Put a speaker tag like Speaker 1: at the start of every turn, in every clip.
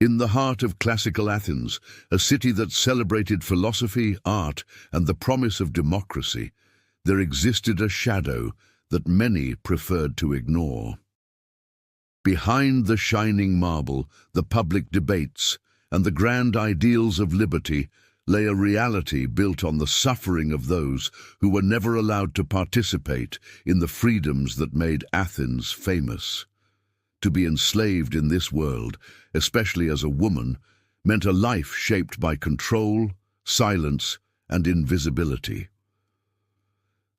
Speaker 1: In the heart of classical Athens, a city that celebrated philosophy, art, and the promise of democracy, there existed a shadow that many preferred to ignore. Behind the shining marble, the public debates, and the grand ideals of liberty lay a reality built on the suffering of those who were never allowed to participate in the freedoms that made Athens famous. To be enslaved in this world, especially as a woman, meant a life shaped by control, silence, and invisibility.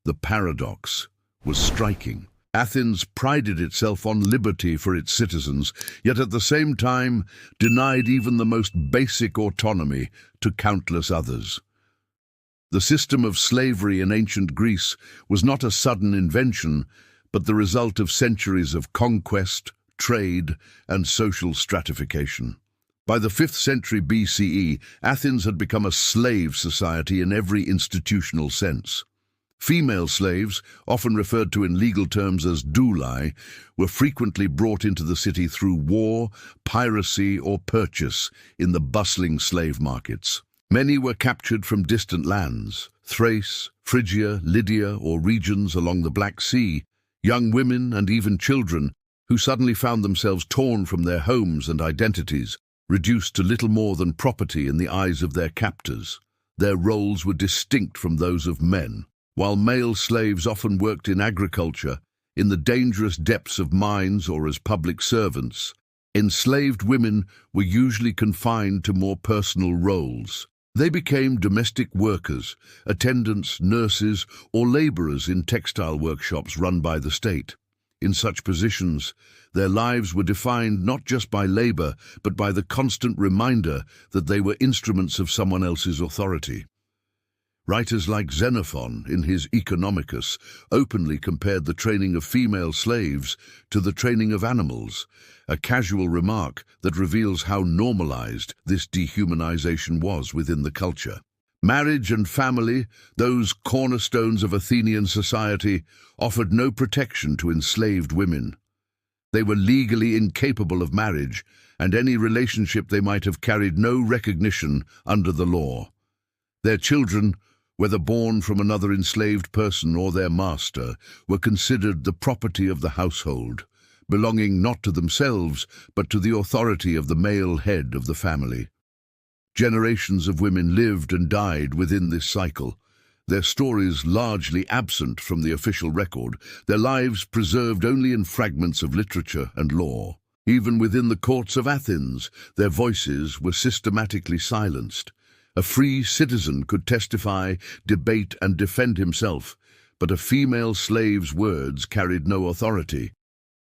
Speaker 1: The paradox was striking. Athens prided itself on liberty for its citizens, yet at the same time denied even the most basic autonomy to countless others. The system of slavery in ancient Greece was not a sudden invention, but the result of centuries of conquest, trade, and social stratification. By the 5th century BCE, Athens had become a slave society in every institutional sense. Female slaves, often referred to in legal terms as doulai, were frequently brought into the city through war, piracy, or purchase in the bustling slave markets. Many were captured from distant lands, Thrace, Phrygia, Lydia, or regions along the Black Sea, young women and even children who suddenly found themselves torn from their homes and identities, reduced to little more than property in the eyes of their captors. Their roles were distinct from those of men. While male slaves often worked in agriculture, in the dangerous depths of mines, or as public servants, enslaved women were usually confined to more personal roles. They became domestic workers, attendants, nurses, or laborers in textile workshops run by the state. In such positions, their lives were defined not just by labor, but by the constant reminder that they were instruments of someone else's authority. Writers like Xenophon, in his Economicus, openly compared the training of female slaves to the training of animals, a casual remark that reveals how normalized this dehumanization was within the culture. Marriage and family, those cornerstones of Athenian society, offered no protection to enslaved women. They were legally incapable of marriage, and any relationship they might have carried no recognition under the law. Their children, whether born from another enslaved person or their master, were considered the property of the household, belonging not to themselves, but to the authority of the male head of the family. Generations of women lived and died within this cycle, their stories largely absent from the official record, their lives preserved only in fragments of literature and law. Even within the courts of Athens, their voices were systematically silenced. A free citizen could testify, debate, and defend himself, but a female slave's words carried no authority.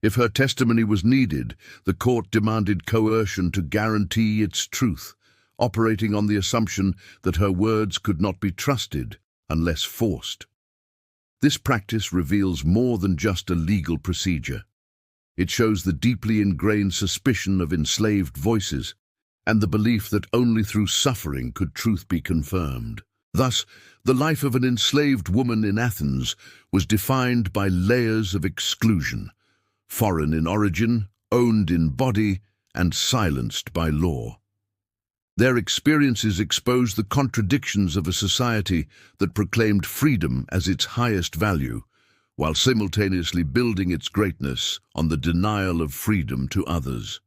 Speaker 1: If her testimony was needed, the court demanded coercion to guarantee its truth, operating on the assumption that her words could not be trusted unless forced. This practice reveals more than just a legal procedure. It shows the deeply ingrained suspicion of enslaved voices, and the belief that only through suffering could truth be confirmed. Thus, the life of an enslaved woman in Athens was defined by layers of exclusion, foreign in origin, owned in body, and silenced by law. Their experiences exposed the contradictions of a society that proclaimed freedom as its highest value, while simultaneously building its greatness on the denial of freedom to others.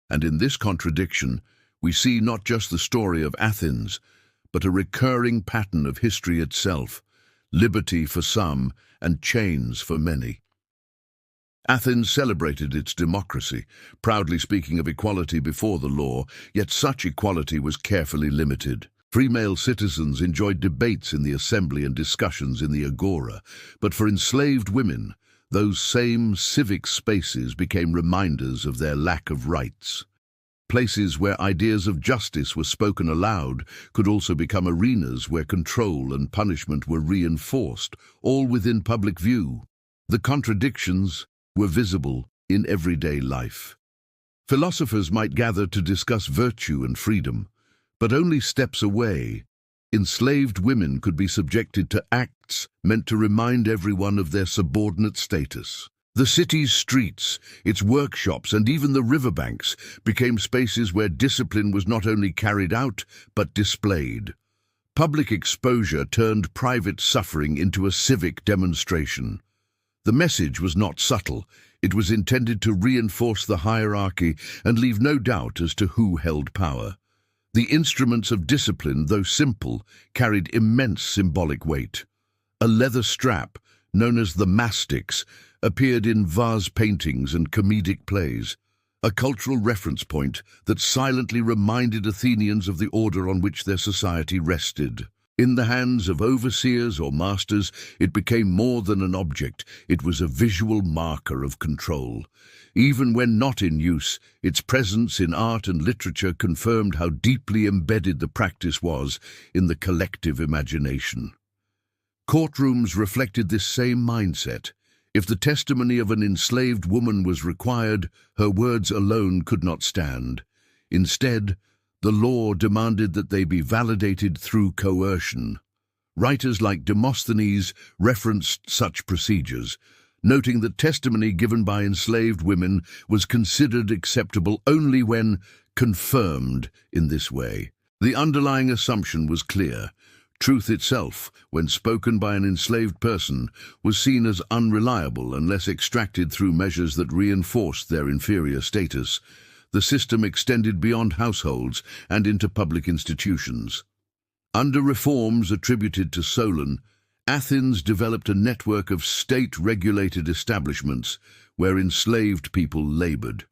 Speaker 1: And in this contradiction, we see not just the story of Athens, but a recurring pattern of history itself, liberty for some and chains for many. Athens celebrated its democracy, proudly speaking of equality before the law, yet such equality was carefully limited. Free male citizens enjoyed debates in the assembly and discussions in the agora, but for enslaved women, those same civic spaces became reminders of their lack of rights. Places where ideas of justice were spoken aloud could also become arenas where control and punishment were reinforced, all within public view. The contradictions were visible in everyday life. Philosophers might gather to discuss virtue and freedom, but only steps away, enslaved women could be subjected to acts meant to remind everyone of their subordinate status. The city's streets, its workshops, and even the riverbanks became spaces where discipline was not only carried out, but displayed. Public exposure turned private suffering into a civic demonstration. The message was not subtle. It was intended to reinforce the hierarchy and leave no doubt as to who held power. The instruments of discipline, though simple, carried immense symbolic weight. A leather strap, known as the mastix, appeared in vase paintings and comedic plays, a cultural reference point that silently reminded Athenians of the order on which their society rested. In the hands of overseers or masters, it became more than an object. It was a visual marker of control. Even when not in use, its presence in art and literature confirmed how deeply embedded the practice was in the collective imagination. Courtrooms reflected this same mindset. If the testimony of an enslaved woman was required, her words alone could not stand. Instead, the law demanded that they be validated through coercion. Writers like Demosthenes referenced such procedures, noting that testimony given by enslaved women was considered acceptable only when confirmed in this way. The underlying assumption was clear. Truth itself, when spoken by an enslaved person, was seen as unreliable unless extracted through measures that reinforced their inferior status. The system extended beyond households and into public institutions. Under reforms attributed to Solon, Athens developed a network of state-regulated establishments where enslaved people labored.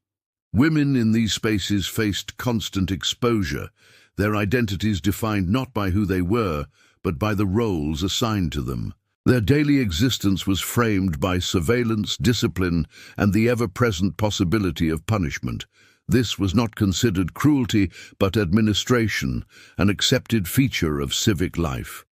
Speaker 1: Women in these spaces faced constant exposure, their identities defined not by who they were, but by the roles assigned to them. Their daily existence was framed by surveillance, discipline, and the ever-present possibility of punishment. This was not considered cruelty, but administration, an accepted feature of civic life.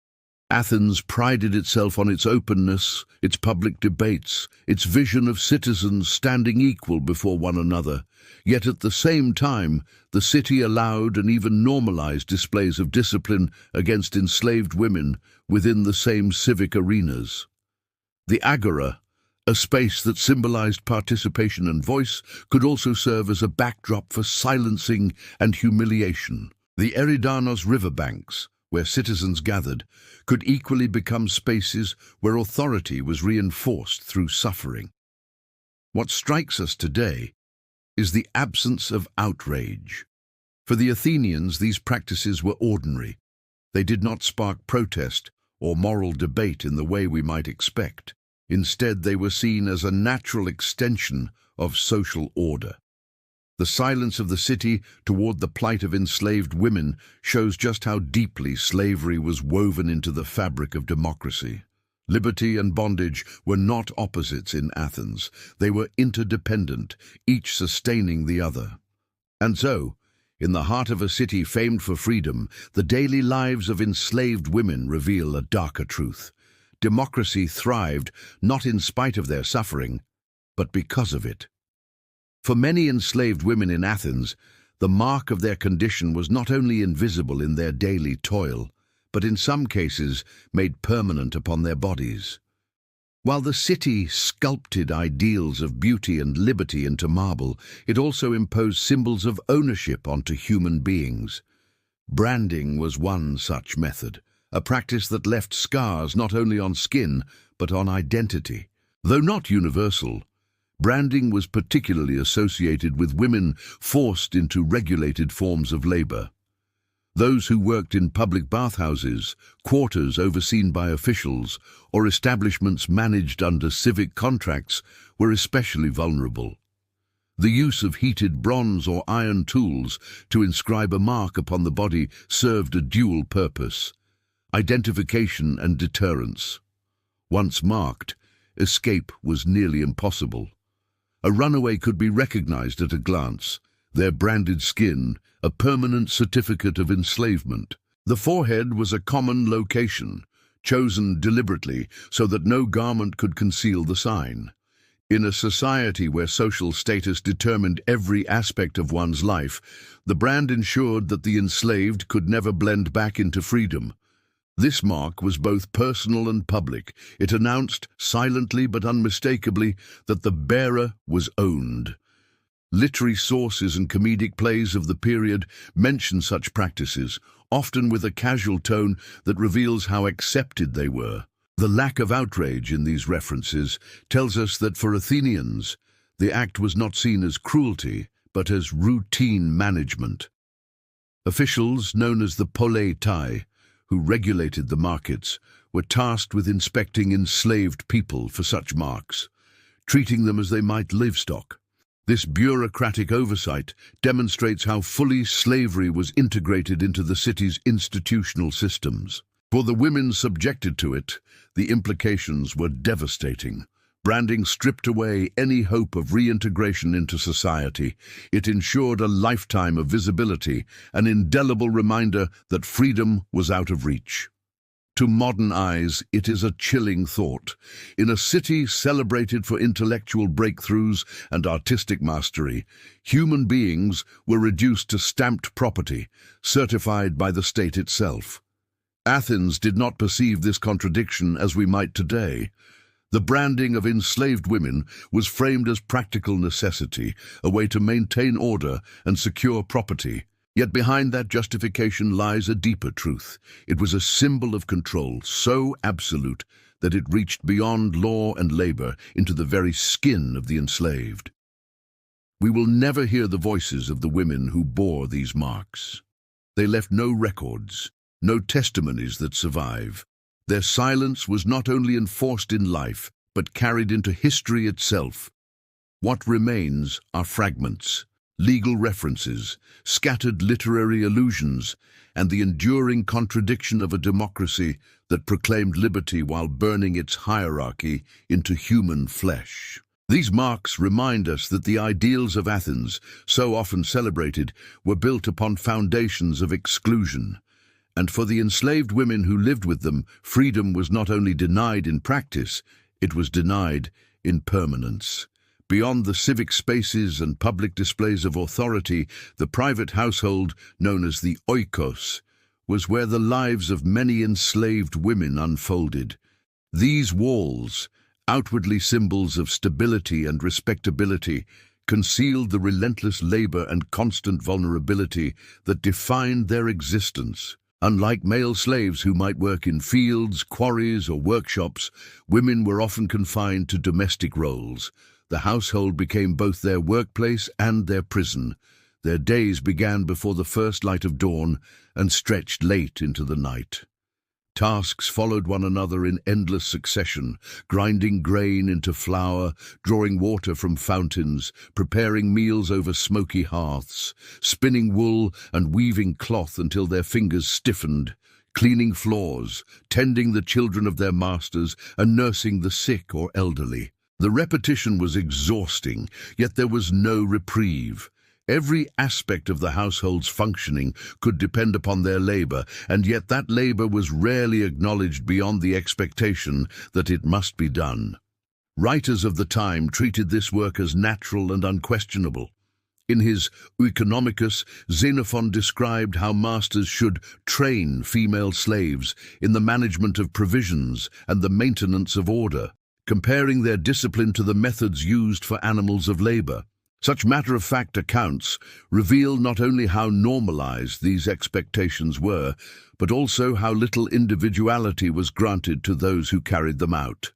Speaker 1: Athens prided itself on its openness, its public debates, its vision of citizens standing equal before one another. Yet at the same time, the city allowed and even normalized displays of discipline against enslaved women within the same civic arenas. The agora, a space that symbolized participation and voice, could also serve as a backdrop for silencing and humiliation. The Eridanos riverbanks, where citizens gathered, could equally become spaces where authority was reinforced through suffering. What strikes us today is the absence of outrage. For the Athenians, these practices were ordinary. They did not spark protest or moral debate in the way we might expect. Instead, they were seen as a natural extension of social order. The silence of the city toward the plight of enslaved women shows just how deeply slavery was woven into the fabric of democracy. Liberty and bondage were not opposites in Athens. They were interdependent, each sustaining the other. And so, in the heart of a city famed for freedom, the daily lives of enslaved women reveal a darker truth. Democracy thrived not in spite of their suffering, but because of it. For many enslaved women in Athens, the mark of their condition was not only invisible in their daily toil, but in some cases made permanent upon their bodies. While the city sculpted ideals of beauty and liberty into marble, it also imposed symbols of ownership onto human beings. Branding was one such method, a practice that left scars not only on skin, but on identity. Though not universal, branding was particularly associated with women forced into regulated forms of labor. Those who worked in public bathhouses, quarters overseen by officials, or establishments managed under civic contracts were especially vulnerable. The use of heated bronze or iron tools to inscribe a mark upon the body served a dual purpose: identification and deterrence. Once marked, escape was nearly impossible. A runaway could be recognized at a glance, their branded skin a permanent certificate of enslavement. The forehead was a common location, chosen deliberately so that no garment could conceal the sign. In a society where social status determined every aspect of one's life, the brand ensured that the enslaved could never blend back into freedom. This mark was both personal and public. It announced, silently but unmistakably, that the bearer was owned. Literary sources and comedic plays of the period mention such practices, often with a casual tone that reveals how accepted they were. The lack of outrage in these references tells us that for Athenians, the act was not seen as cruelty, but as routine management. Officials, known as the polei, who regulated the markets, were tasked with inspecting enslaved people for such marks, treating them as they might livestock. This bureaucratic oversight demonstrates how fully slavery was integrated into the city's institutional systems. For the women subjected to it, the implications were devastating. Branding stripped away any hope of reintegration into society. It ensured a lifetime of visibility, an indelible reminder that freedom was out of reach. To modern eyes, it is a chilling thought. In a city celebrated for intellectual breakthroughs and artistic mastery, human beings were reduced to stamped property, certified by the state itself. Athens did not perceive this contradiction as we might today. The branding of enslaved women was framed as practical necessity, a way to maintain order and secure property. Yet behind that justification lies a deeper truth. It was a symbol of control so absolute that it reached beyond law and labor into the very skin of the enslaved. We will never hear the voices of the women who bore these marks. They left no records, no testimonies that survive. Their silence was not only enforced in life, but carried into history itself. What remains are fragments, legal references, scattered literary allusions, and the enduring contradiction of a democracy that proclaimed liberty while burning its hierarchy into human flesh. These marks remind us that the ideals of Athens, so often celebrated, were built upon foundations of exclusion. And for the enslaved women who lived with them, freedom was not only denied in practice, it was denied in permanence. Beyond the civic spaces and public displays of authority, the private household, known as the oikos, was where the lives of many enslaved women unfolded. These walls, outwardly symbols of stability and respectability, concealed the relentless labor and constant vulnerability that defined their existence. Unlike male slaves who might work in fields, quarries, or workshops, women were often confined to domestic roles. The household became both their workplace and their prison. Their days began before the first light of dawn and stretched late into the night. Tasks followed one another in endless succession, grinding grain into flour, drawing water from fountains, preparing meals over smoky hearths, spinning wool and weaving cloth until their fingers stiffened, cleaning floors, tending the children of their masters, and nursing the sick or elderly. The repetition was exhausting, yet there was no reprieve. Every aspect of the household's functioning could depend upon their labor, and yet that labor was rarely acknowledged beyond the expectation that it must be done. Writers of the time treated this work as natural and unquestionable. In his Oikonomicus, Xenophon described how masters should train female slaves in the management of provisions and the maintenance of order, comparing their discipline to the methods used for animals of labor. Such matter-of-fact accounts reveal not only how normalized these expectations were, but also how little individuality was granted to those who carried them out.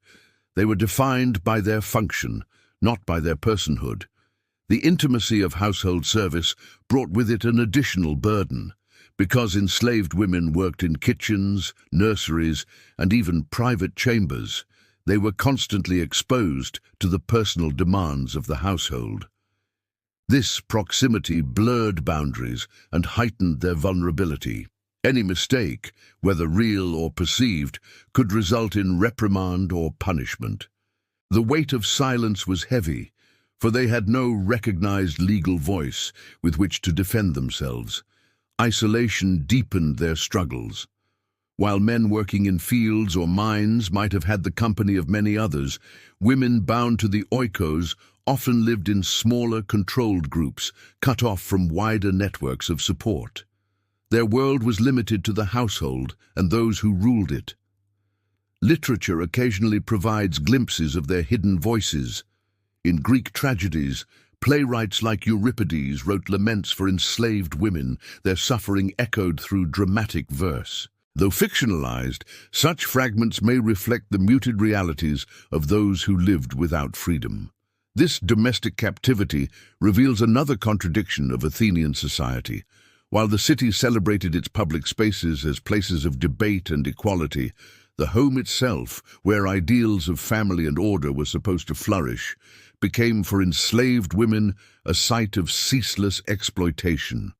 Speaker 1: They were defined by their function, not by their personhood. The intimacy of household service brought with it an additional burden. Because enslaved women worked in kitchens, nurseries, and even private chambers, they were constantly exposed to the personal demands of the household. This proximity blurred boundaries and heightened their vulnerability. Any mistake, whether real or perceived, could result in reprimand or punishment. The weight of silence was heavy, for they had no recognized legal voice with which to defend themselves. Isolation deepened their struggles. While men working in fields or mines might have had the company of many others, women bound to the oikos often lived in smaller, controlled groups, cut off from wider networks of support. Their world was limited to the household and those who ruled it. Literature occasionally provides glimpses of their hidden voices. In Greek tragedies, playwrights like Euripides wrote laments for enslaved women, their suffering echoed through dramatic verse. Though fictionalized, such fragments may reflect the muted realities of those who lived without freedom. This domestic captivity reveals another contradiction of Athenian society. While the city celebrated its public spaces as places of debate and equality, the home itself, where ideals of family and order were supposed to flourish, became for enslaved women a site of ceaseless exploitation.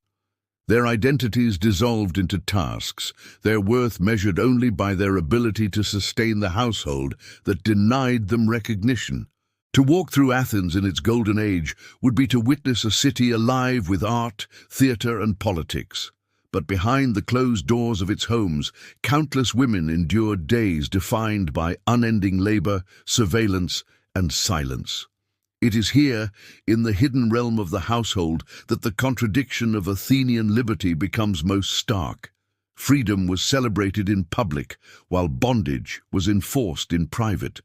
Speaker 1: Their identities dissolved into tasks, their worth measured only by their ability to sustain the household that denied them recognition. To walk through Athens in its golden age would be to witness a city alive with art, theatre, and politics. But behind the closed doors of its homes, countless women endured days defined by unending labor, surveillance, and silence. It is here, in the hidden realm of the household, that the contradiction of Athenian liberty becomes most stark. Freedom was celebrated in public, while bondage was enforced in private.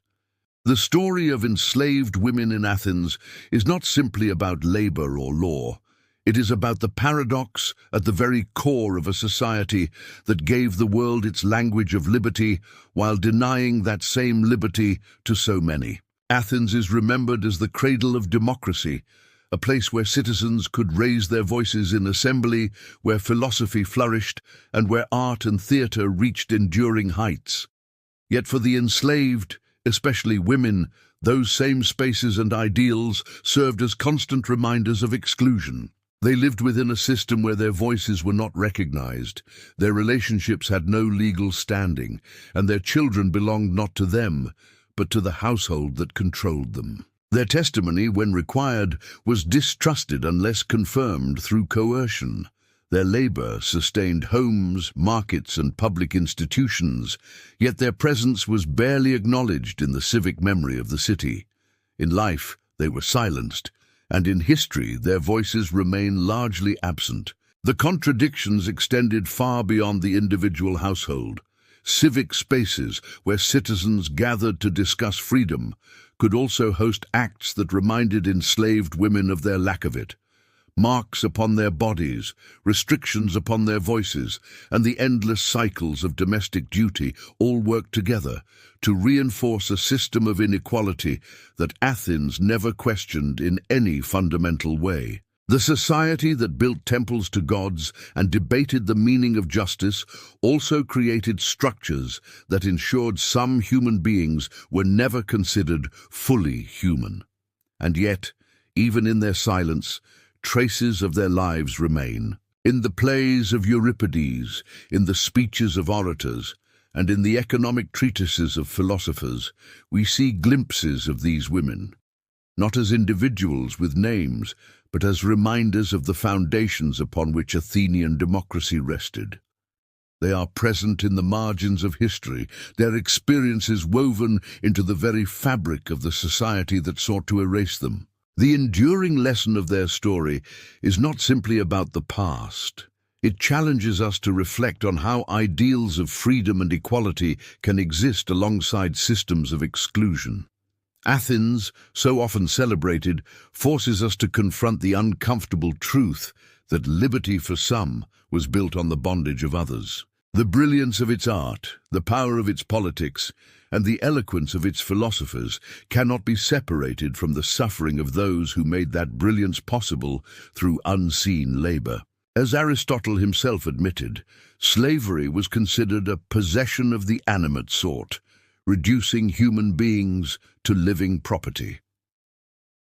Speaker 1: The story of enslaved women in Athens is not simply about labor or law. It is about the paradox at the very core of a society that gave the world its language of liberty while denying that same liberty to so many. Athens is remembered as the cradle of democracy, a place where citizens could raise their voices in assembly, where philosophy flourished, and where art and theatre reached enduring heights. Yet for the enslaved, especially women, those same spaces and ideals served as constant reminders of exclusion. They lived within a system where their voices were not recognized, their relationships had no legal standing, and their children belonged not to them, but to the household that controlled them. Their testimony, when required, was distrusted unless confirmed through coercion. Their labor sustained homes, markets, and public institutions, yet their presence was barely acknowledged in the civic memory of the city. In life, they were silenced, and in history their voices remain largely absent. The contradictions extended far beyond the individual household. Civic spaces where citizens gathered to discuss freedom could also host acts that reminded enslaved women of their lack of it. Marks upon their bodies, restrictions upon their voices, and the endless cycles of domestic duty all worked together to reinforce a system of inequality that Athens never questioned in any fundamental way. The society that built temples to gods and debated the meaning of justice also created structures that ensured some human beings were never considered fully human. And yet, even in their silence, traces of their lives remain. In the plays of Euripides, in the speeches of orators, and in the economic treatises of philosophers, we see glimpses of these women, not as individuals with names, but as reminders of the foundations upon which Athenian democracy rested. They are present in the margins of history, their experiences woven into the very fabric of the society that sought to erase them. The enduring lesson of their story is not simply about the past. It challenges us to reflect on how ideals of freedom and equality can exist alongside systems of exclusion. Athens, so often celebrated, forces us to confront the uncomfortable truth that liberty for some was built on the bondage of others. The brilliance of its art, the power of its politics, and the eloquence of its philosophers cannot be separated from the suffering of those who made that brilliance possible through unseen labor. As Aristotle himself admitted, slavery was considered a possession of the animate sort, reducing human beings to living property.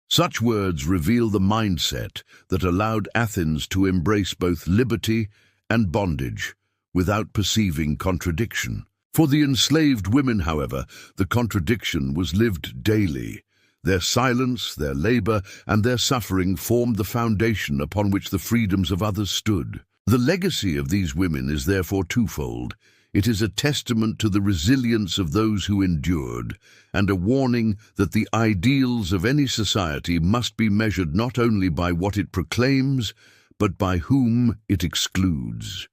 Speaker 1: Such words reveal the mindset that allowed Athens to embrace both liberty and bondage without perceiving contradiction. For the enslaved women, however, the contradiction was lived daily. Their silence, their labor, and their suffering formed the foundation upon which the freedoms of others stood. The legacy of these women is therefore twofold. It is a testament to the resilience of those who endured, and a warning that the ideals of any society must be measured not only by what it proclaims, but by whom it excludes.